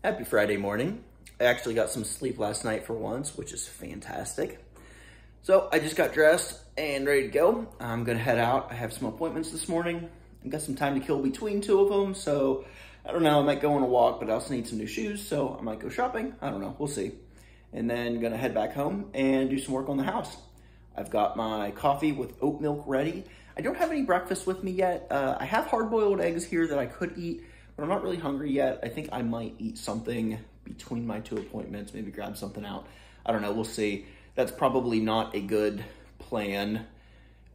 Happy Friday morning. I actually got some sleep last night for once, which is fantastic. So I just got dressed and ready to go. I'm gonna head out. I have some appointments this morning. I've got some time to kill between two of them, so I don't know, I might go on a walk, but I also need some new shoes, so I might go shopping. I don't know, we'll see. And then gonna head back home and do some work on the house. I've got my coffee with oat milk ready. I don't have any breakfast with me yet. I have hard-boiled eggs here that I could eat, but I'm not really hungry yet. I think I might eat something between my two appointments, maybe grab something out. I don't know, we'll see. That's probably not a good plan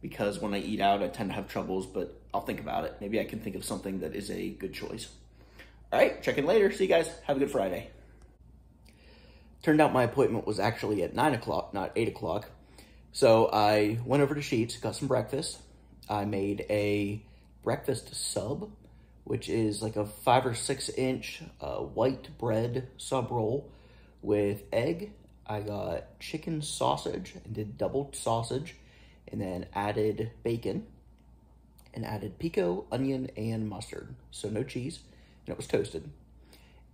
because when I eat out, I tend to have troubles, but I'll think about it. Maybe I can think of something that is a good choice. All right, check in later. See you guys. Have a good Friday. Turned out my appointment was actually at 9 o'clock, not 8 o'clock. So I went over to Sheetz, got some breakfast. I made a breakfast sub, which is like a 5 or 6 inch white bread sub roll with egg. I got chicken sausage and did doubled sausage, and then added bacon and added pico, onion, and mustard. So no cheese, and it was toasted.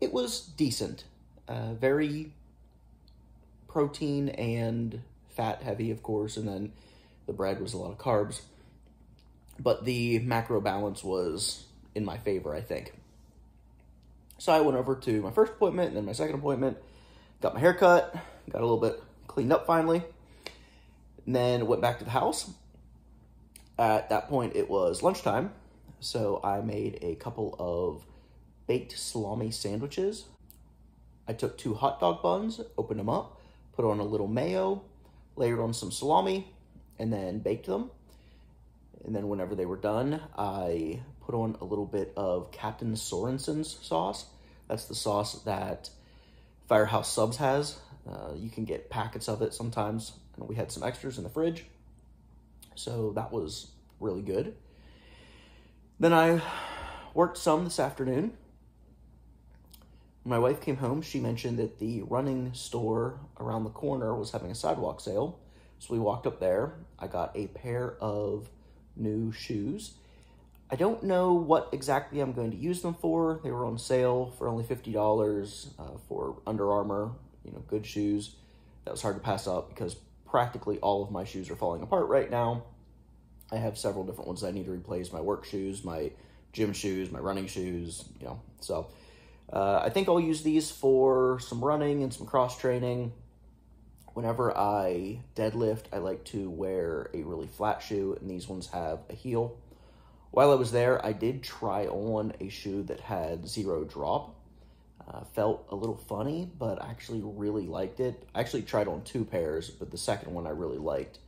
It was decent, very protein and fat heavy, of course, and then the bread was a lot of carbs. But the macro balance was in my favor, I think. So I went over to my first appointment and then my second appointment, got my hair cut, got a little bit cleaned up finally, and then went back to the house. At that point, it was lunchtime, so I made a couple of baked salami sandwiches. I took 2 hot dog buns, opened them up, put on a little mayo, layered on some salami, and then baked them. And then whenever they were done, I put on a little bit of Captain Sorensen's sauce. That's the sauce that Firehouse Subs has. You can get packets of it sometimes, and we had some extras in the fridge. So that was really good. Then I worked some this afternoon. When my wife came home, she mentioned that the running store around the corner was having a sidewalk sale. So we walked up there. I got a pair of new shoes. I don't know what exactly I'm going to use them for. They were on sale for only $50 for Under Armour, good shoes. That was hard to pass up because practically all of my shoes are falling apart right now. I have several different ones I need to replace: my work shoes, my gym shoes, my running shoes, So I think I'll use these for some running and some cross training. Whenever I deadlift, I like to wear a really flat shoe, and these ones have a heel. While I was there, I did try on a shoe that had 0 drop. Felt a little funny, but I actually really liked it. I actually tried on 2 pairs, but the second one I really liked.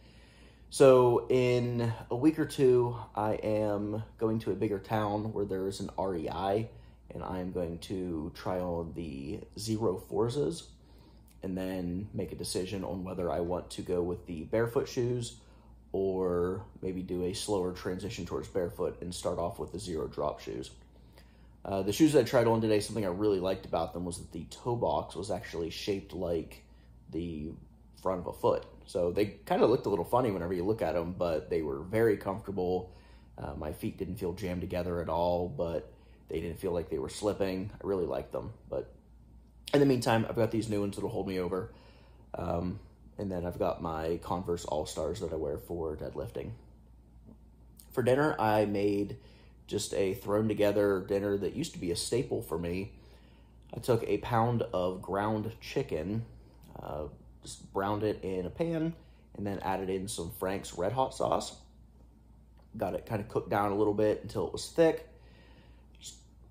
So in a week or two, I am going to a bigger town where there is an REI, and I am going to try on the 0 Forzas, and then make a decision on whether I want to go with the barefoot shoes or maybe do a slower transition towards barefoot and start off with the 0 drop shoes. The shoes that I tried on today, something I really liked about them was that the toe box was actually shaped like the front of a foot. So they kind of looked a little funny whenever you look at them, but they were very comfortable. My feet didn't feel jammed together at all, but they didn't feel like they were slipping. I really liked them, but in the meantime, I've got these new ones that'll hold me over. And then I've got my Converse All-Stars that I wear for deadlifting. For dinner, I made just a thrown-together dinner that used to be a staple for me. I took a pound of ground chicken, just browned it in a pan, and then added in some Frank's Red Hot sauce. Got it kind of cooked down a little bit until it was thick.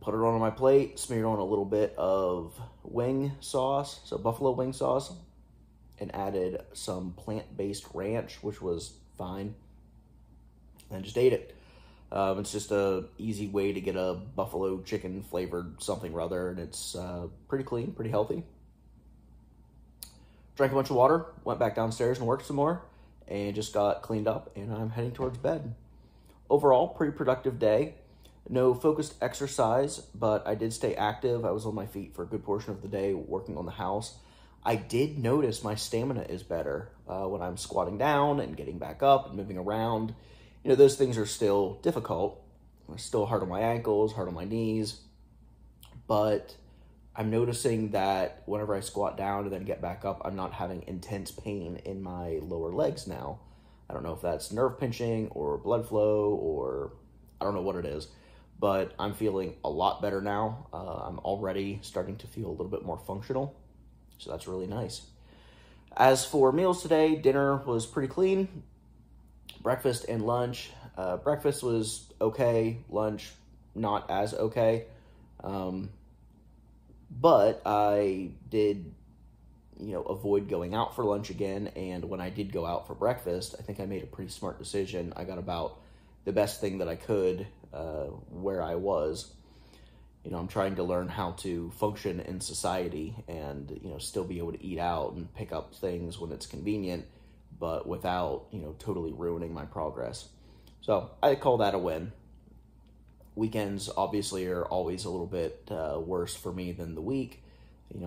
Put it on my plate, smeared on a little bit of wing sauce, so buffalo wing sauce, and added some plant-based ranch, which was fine, and just ate it. It's just a easy way to get a buffalo chicken flavored something or other, and it's pretty clean, pretty healthy. Drank a bunch of water, went back downstairs and worked some more, and just got cleaned up, and I'm heading towards bed. Overall, pretty productive day. No focused exercise, but I did stay active. I was on my feet for a good portion of the day working on the house. I did notice my stamina is better when I'm squatting down and getting back up and moving around. Those things are still difficult. It's still hard on my ankles, hard on my knees, but I'm noticing that whenever I squat down and then get back up, I'm not having intense pain in my lower legs now. I don't know if that's nerve pinching or blood flow, or I don't know what it is, but I'm feeling a lot better now. I'm already starting to feel a little bit more functional, so that's really nice. As for meals today, dinner was pretty clean. Breakfast and lunch. Breakfast was okay. Lunch, not as okay. But I did, avoid going out for lunch again. And when I did go out for breakfast, I think I made a pretty smart decision. I got about the best thing that I could where I was. I'm trying to learn how to function in society and, still be able to eat out and pick up things when it's convenient, but without, totally ruining my progress. So I call that a win. Weekends obviously are always a little bit worse for me than the week.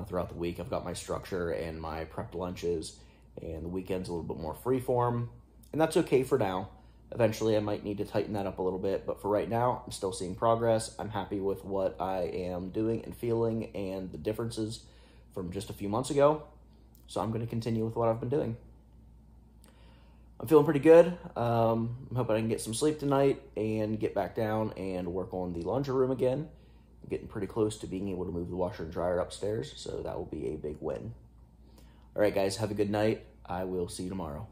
Throughout the week I've got my structure and my prepped lunches, and the weekend's a little bit more free form, and that's okay for now. Eventually I might need to tighten that up a little bit, but for right now, I'm still seeing progress. I'm happy with what I am doing and feeling and the differences from just a few months ago. So I'm going to continue with what I've been doing. I'm feeling pretty good. I'm hoping I can get some sleep tonight and get back down and work on the laundry room again. I'm getting pretty close to being able to move the washer and dryer upstairs, so that will be a big win. All right, guys, have a good night. I will see you tomorrow.